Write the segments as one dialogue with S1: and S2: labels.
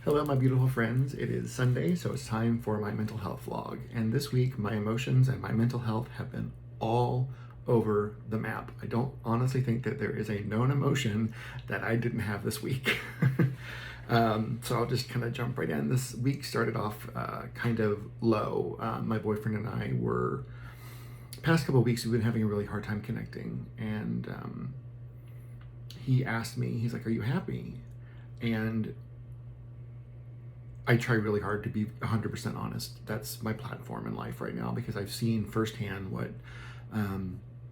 S1: Hello, my beautiful friends. It is Sunday, so it's time for my mental health vlog. And this week, my emotions and my mental health have been all over the map. I don't honestly think that there is a known emotion that I didn't have this week. So I'll just kind of jump right in. This week started off kind of low. My boyfriend and I were, past couple of weeks, we've been having a really hard time connecting. And he asked me, he's like, "Are you happy?" And I try really hard to be 100% honest. That's my platform in life right now because I've seen firsthand what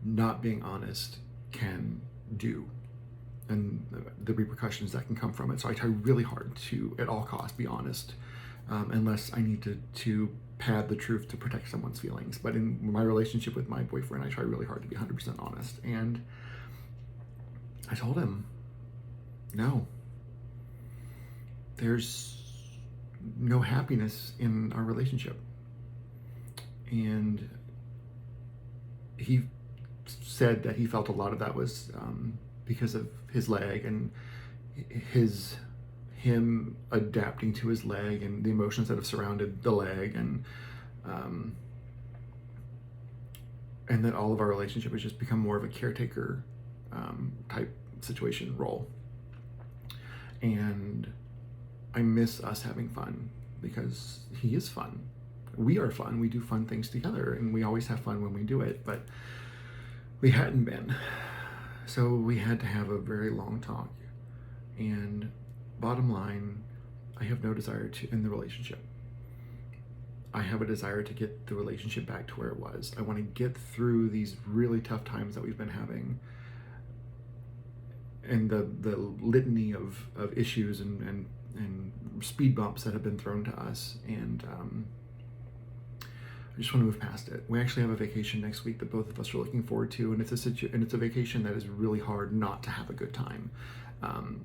S1: not being honest can do and the repercussions that can come from it. So I try really hard to, at all costs, be honest, unless I need to pad the truth to protect someone's feelings. But in my relationship with my boyfriend, I try really hard to be 100% honest. And I told him, no, there's no happiness in our relationship. And he said that he felt a lot of that was because of his leg and him adapting to his leg and the emotions that have surrounded the leg, and that all of our relationship has just become more of a caretaker type situation role. And I miss us having fun because he is fun. We are fun. We do fun things together, and we always have fun when we do it, but we hadn't been. So we had to have a very long talk. And bottom line, I have no desire to end the relationship. I have a desire to get the relationship back to where it was. I want to get through these really tough times that we've been having and the litany of issues and speed bumps that have been thrown to us, and I just want to move past it. We actually have a vacation next week that both of us are looking forward to, and it's a vacation that is really hard not to have a good time and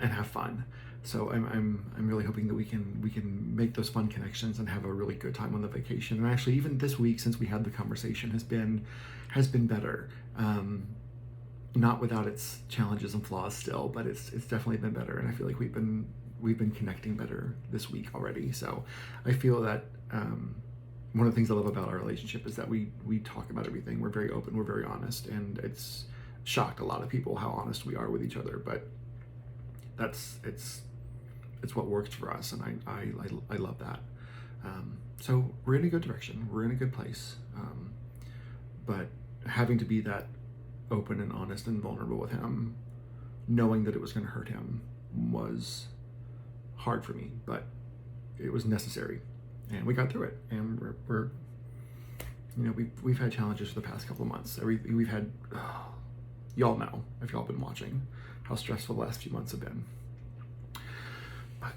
S1: have fun. So I'm really hoping that we can make those fun connections and have a really good time on the vacation. And actually, even this week, since we had the conversation, has been better. Not without its challenges and flaws still, but it's definitely been better. And I feel like we've been connecting better this week already. So I feel that one of the things I love about our relationship is that we talk about everything. We're very open, we're very honest, and it's shocked a lot of people how honest we are with each other. But it's what works for us, and I love that. So we're in a good direction. We're in a good place. But having to be that open and honest and vulnerable with him, knowing that it was going to hurt him, was hard for me, but it was necessary, and we got through it. And we're we've had challenges for the past couple of months. We've had, y'all know, if y'all been watching, how stressful the last few months have been. But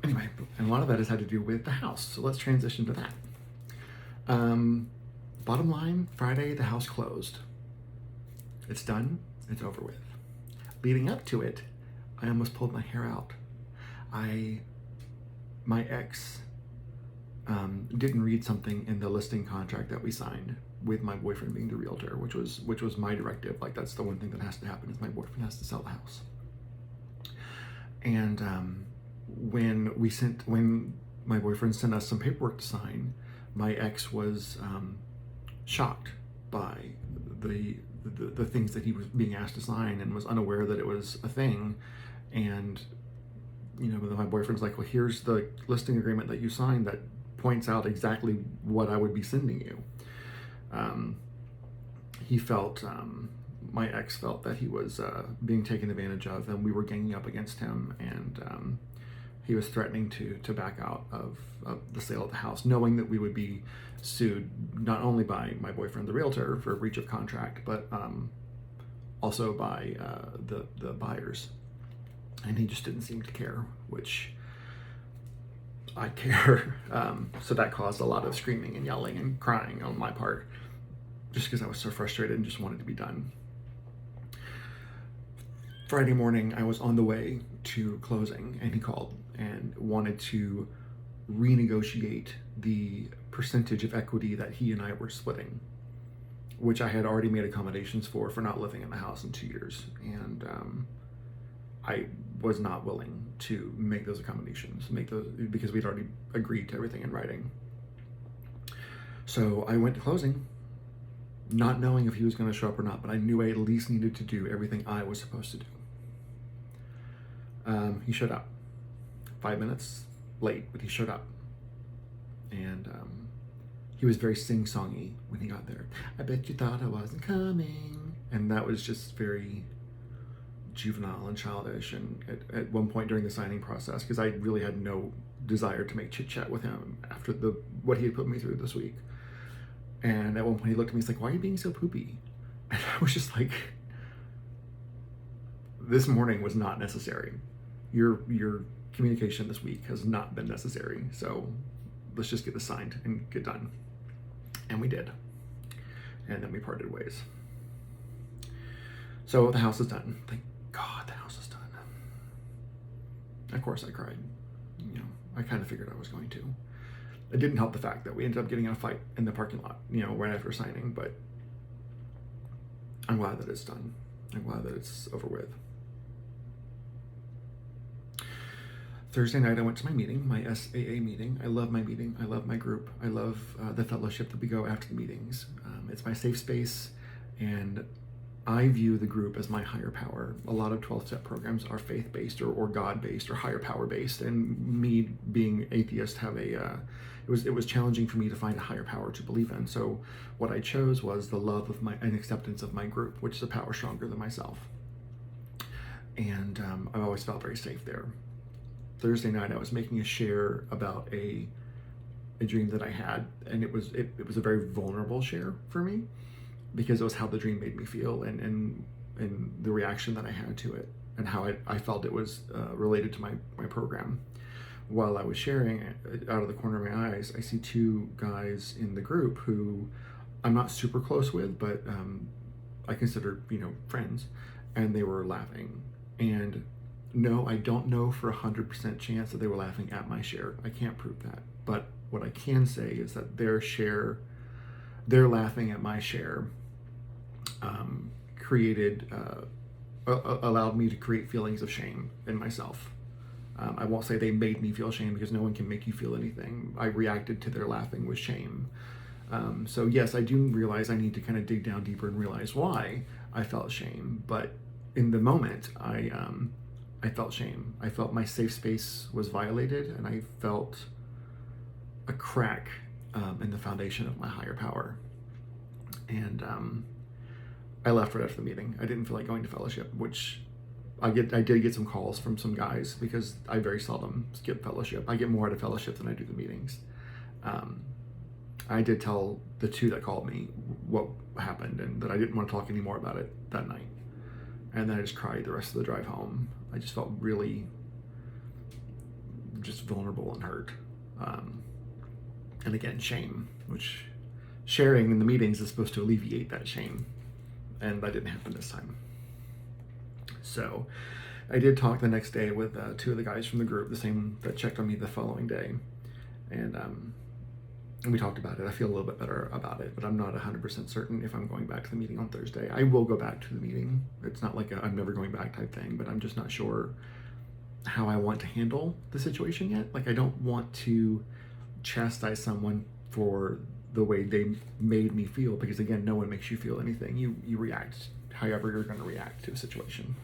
S1: anyway, and a lot of that has had to do with the house. So let's transition to that. Bottom line, Friday the house closed. It's done. It's over with. Leading up to it, I almost pulled my hair out. My ex didn't read something in the listing contract that we signed with my boyfriend being the realtor, which was my directive. Like, that's the one thing that has to happen is my boyfriend has to sell the house. And when my boyfriend sent us some paperwork to sign, my ex was shocked by the things that he was being asked to sign and was unaware that it was a thing. And my boyfriend's like, "Well, here's the listing agreement that you signed that points out exactly what I would be sending you." He felt, my ex felt that he was being taken advantage of, and we were ganging up against him, and he was threatening to back out of the sale of the house, knowing that we would be sued not only by my boyfriend, the realtor, for breach of contract, but also by the buyers. And he just didn't seem to care, which I care. So that caused a lot of screaming and yelling and crying on my part, just because I was so frustrated and just wanted to be done. Friday morning, I was on the way to closing, and he called and wanted to renegotiate the percentage of equity that he and I were splitting, which I had already made accommodations for not living in the house in 2 years. And I was not willing to make those accommodations, because we'd already agreed to everything in writing. So I went to closing, not knowing if he was going to show up or not, but I knew I at least needed to do everything I was supposed to do. He showed up 5 minutes late, but he showed up. And he was very sing-songy when he got there. I bet you thought I wasn't coming. And that was just very juvenile and childish. And at one point during the signing process, because I really had no desire to make chit-chat with him after what he had put me through this week. And at one point he looked at me, he's like, "Why are you being so poopy?" And I was just like, this morning was not necessary. Your communication this week has not been necessary. So let's just get this signed and get done. And we did. And then we parted ways. So the house is done. Thank God the house is done. Of course I cried. I kind of figured I was going to. It didn't help the fact that we ended up getting in a fight in the parking lot, right after signing, but I'm glad that it's done. I'm glad that it's over with. Thursday night, I went to my meeting, my SAA meeting. I love my meeting. I love my group. I love the fellowship that we go after the meetings. It's my safe space, and I view the group as my higher power. A lot of 12-step programs are faith-based or God-based or higher power-based, and me being atheist it was challenging for me to find a higher power to believe in. So what I chose was the love of and acceptance of my group, which is a power stronger than myself. And I've always felt very safe there. Thursday night, I was making a share about a dream that I had, and it was a very vulnerable share for me, because it was how the dream made me feel and the reaction that I had to it, and how I felt it was related to my program. While I was sharing, out of the corner of my eyes, I see two guys in the group who I'm not super close with, but I consider, friends, and they were laughing. And no, I don't know for 100% chance that they were laughing at my share. I can't prove that. But what I can say is that their laughing at my share allowed me to create feelings of shame in myself. I won't say they made me feel shame, because no one can make you feel anything. I reacted to their laughing with shame. So yes, I do realize I need to kind of dig down deeper and realize why I felt shame. But in the moment, I felt shame. I felt my safe space was violated, and I felt a crack in the foundation of my higher power. And I left right after the meeting. I didn't feel like going to fellowship, which I did get some calls from some guys, because I very seldom skip fellowship. I get more out of fellowship than I do the meetings. I did tell the two that called me what happened, and that I didn't want to talk anymore about it that night. And then I just cried the rest of the drive home. I just felt really just vulnerable and hurt. And again, shame, which sharing in the meetings is supposed to alleviate that shame. And that didn't happen this time. So I did talk the next day with two of the guys from the group, the same that checked on me the following day. And we talked about it. I feel a little bit better about it, but I'm not 100% certain if I'm going back to the meeting on Thursday. I will go back to the meeting. It's not like I'm never going back type thing, but I'm just not sure how I want to handle the situation yet. Like, I don't want to chastise someone for the way they made me feel, because again, no one makes you feel anything. You react however you're going to react to a situation.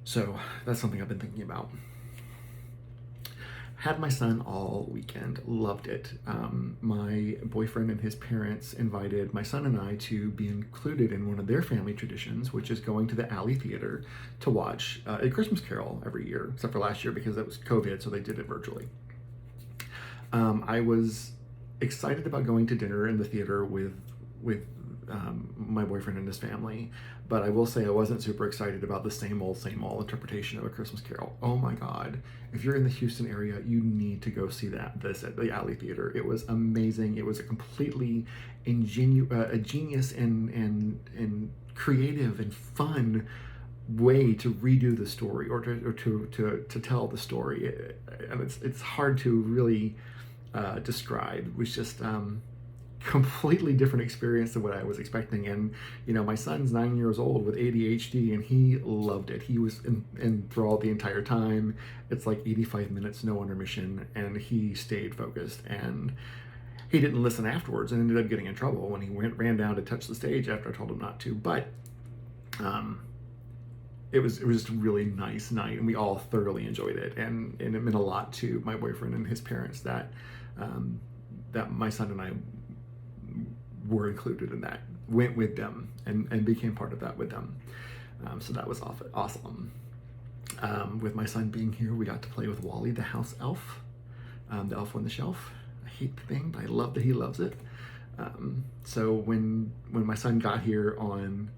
S1: So that's something I've been thinking about. Had my son all weekend, loved it. My boyfriend and his parents invited my son and I to be included in one of their family traditions, which is going to the Alley Theater to watch A Christmas Carol every year, except for last year because it was COVID, so they did it virtually. I was excited about going to dinner in the theater with my boyfriend and his family, but I will say I wasn't super excited about the same old interpretation of A Christmas Carol. Oh my God. If you're in the Houston area, you need to go see this at the Alley Theater. It was amazing. It was a completely genius and creative and fun way to redo the story, or to tell the story. And it's hard to really describe. It was just completely different experience than what I was expecting. And my son's 9 years old with ADHD, and he loved it. He was enthralled the entire time. It's like 85 minutes, no intermission, and he stayed focused. And he didn't listen afterwards and ended up getting in trouble when he ran down to touch the stage after I told him not to. But it was just a really nice night, and we all thoroughly enjoyed it. And it meant a lot to my boyfriend and his parents that that my son and I were included in that, went with them, and became part of that with them. So that was awesome. With my son being here, we got to play with Wally, the house elf, the elf on the shelf. I hate the thing, but I love that he loves it. So when my son got here on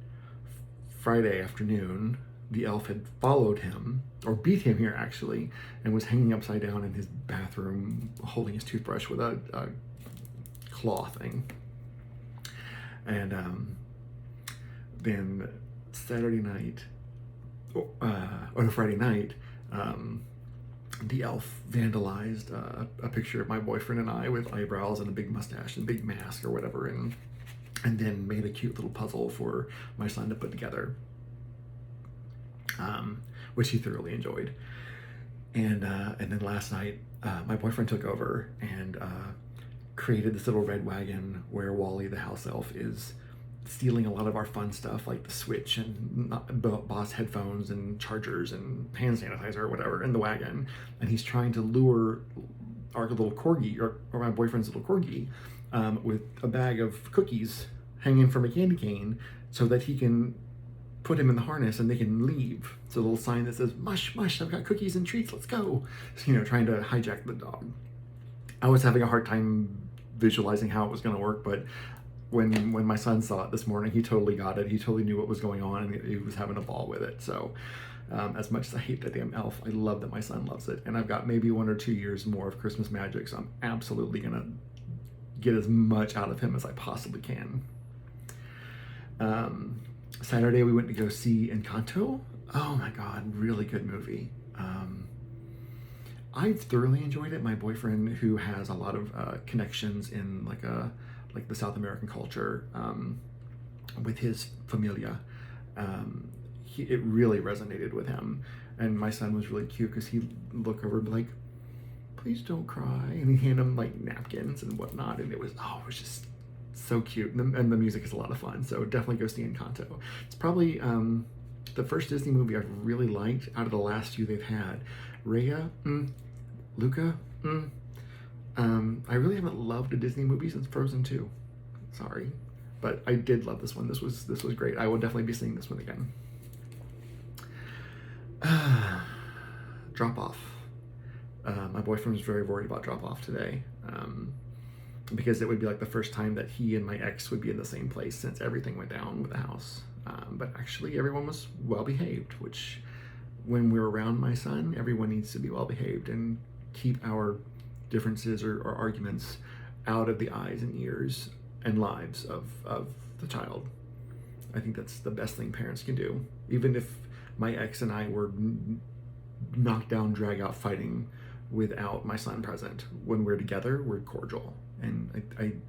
S1: Friday afternoon, the elf had followed him, or beat him here actually, and was hanging upside down in his bathroom holding his toothbrush with a claw thing. And then Friday night, the elf vandalized a picture of my boyfriend and I with eyebrows and a big mustache and a big mask or whatever, and then made a cute little puzzle for my son to put together, which he thoroughly enjoyed. And then last night, my boyfriend took over and created this little red wagon where Wally, the house elf, is stealing a lot of our fun stuff like the Switch and Boss headphones and chargers and hand sanitizer or whatever in the wagon. And he's trying to lure our little corgi, or my boyfriend's little corgi, with a bag of cookies hanging from a candy cane so that he can put him in the harness and they can leave. It's a little sign that says, "Mush, mush, I've got cookies and treats, let's go." So, trying to hijack the dog. I was having a hard time visualizing how it was going to work, but when my son saw it this morning, he totally got it. He totally knew what was going on, and he was having a ball with it. So as much as I hate that damn elf, I love that my son loves it. And I've got maybe 1 or 2 years more of Christmas magic, so I'm absolutely going to get as much out of him as I possibly can. Saturday, we went to go see Encanto. Oh my God, really good movie. I've thoroughly enjoyed it. My boyfriend, who has a lot of connections in like the South American culture, with his familia, it really resonated with him. And my son was really cute because he'd look over and be like, "Please don't cry," and he'd hand him like napkins and whatnot, and it was just so cute. And the music is a lot of fun, so definitely go see Encanto. It's probably the first Disney movie I've really liked out of the last few they've had. Raya, Luca, I really haven't loved a Disney movie since Frozen 2. Sorry, but I did love this one. This was great. I will definitely be seeing this one again. Drop off. My boyfriend was very worried about drop off today, because it would be like the first time that he and my ex would be in the same place since everything went down with the house. But actually everyone was well behaved, which when we're around my son, everyone needs to be well behaved and keep our differences or arguments out of the eyes and ears and lives of the child. I think that's the best thing parents can do. Even if my ex and I were knocked down, drag out fighting without my son present, when we're together, we're cordial. And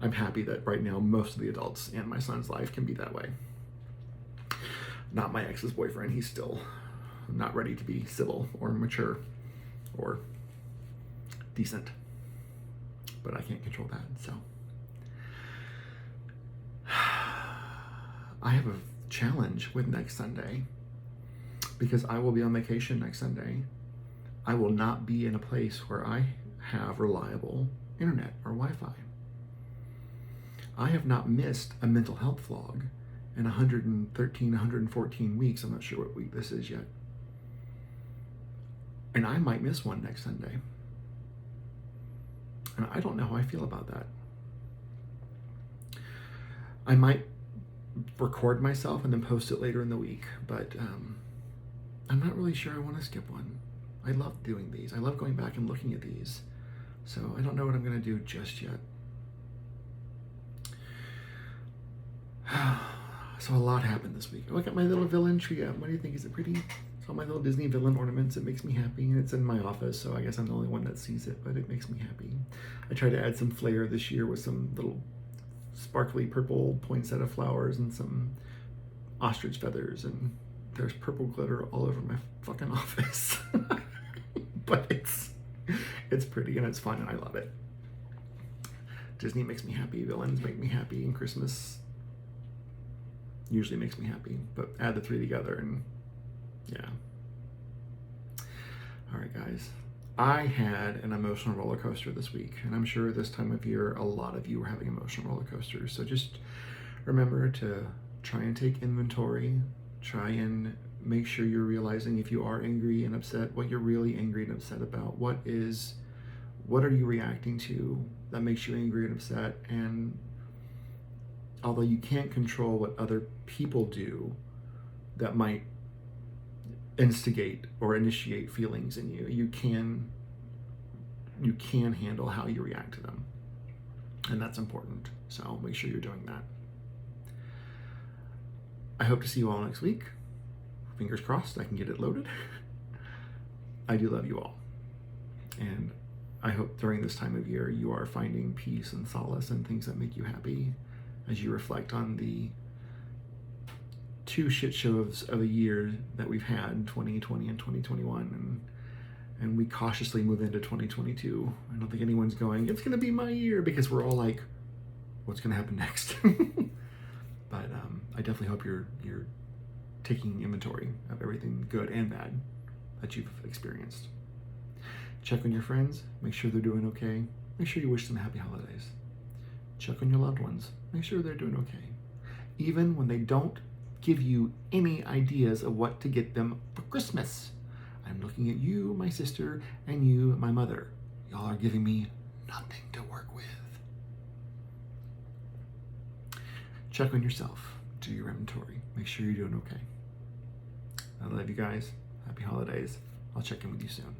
S1: I'm happy that right now most of the adults in my son's life can be that way. Not my ex's boyfriend. He's still not ready to be civil or mature or decent, but I can't control that. So I have a challenge with next Sunday, because I will be on vacation next Sunday. I will not be in a place where I have reliable internet or Wi-Fi. I have not missed a mental health vlog in 113, 114 weeks. I'm not sure what week this is yet. And I might miss one next Sunday. And I don't know how I feel about that. I might record myself and then post it later in the week, but I'm not really sure I want to skip one. I love doing these. I love going back and looking at these. So I don't know what I'm going to do just yet. So a lot happened this week. Look at my little villain tree up. What do you think? Is it pretty? It's all my little Disney villain ornaments. It makes me happy, and it's in my office, so I guess I'm the only one that sees it, but it makes me happy. I tried to add some flair this year with some little sparkly purple poinsettia flowers and some ostrich feathers, and there's purple glitter all over my fucking office. But it's pretty and it's fun and I love it. Disney makes me happy, villains make me happy, and Christmas usually makes me happy, but add the three together and yeah. All right, guys. I had an emotional roller coaster this week, and I'm sure this time of year a lot of you are having emotional roller coasters. So just remember to try and take inventory, try and make sure you're realizing if you are angry and upset, what you're really angry and upset about. What are you reacting to that makes you angry and upset? And although you can't control what other people do that might instigate or initiate feelings in you, you can handle how you react to them. And that's important. So make sure you're doing that. I hope to see you all next week. Fingers crossed I can get it loaded. I do love you all. And I hope during this time of year you are finding peace and solace and things that make you happy as you reflect on the two shit shows of a year that we've had, 2020 and 2021, and we cautiously move into 2022. I don't think anyone's going, it's going to be my year, because we're all like, what's going to happen next? But I definitely hope you're taking inventory of everything good and bad that you've experienced. Check on your friends, make sure they're doing okay. Make sure you wish them happy holidays. Check on your loved ones, make sure they're doing okay. Even when they don't give you any ideas of what to get them for Christmas. I'm looking at you, my sister, and you, my mother. Y'all are giving me nothing to work with. Check on yourself. Do your inventory. Make sure you're doing okay. I love you guys. Happy holidays. I'll check in with you soon.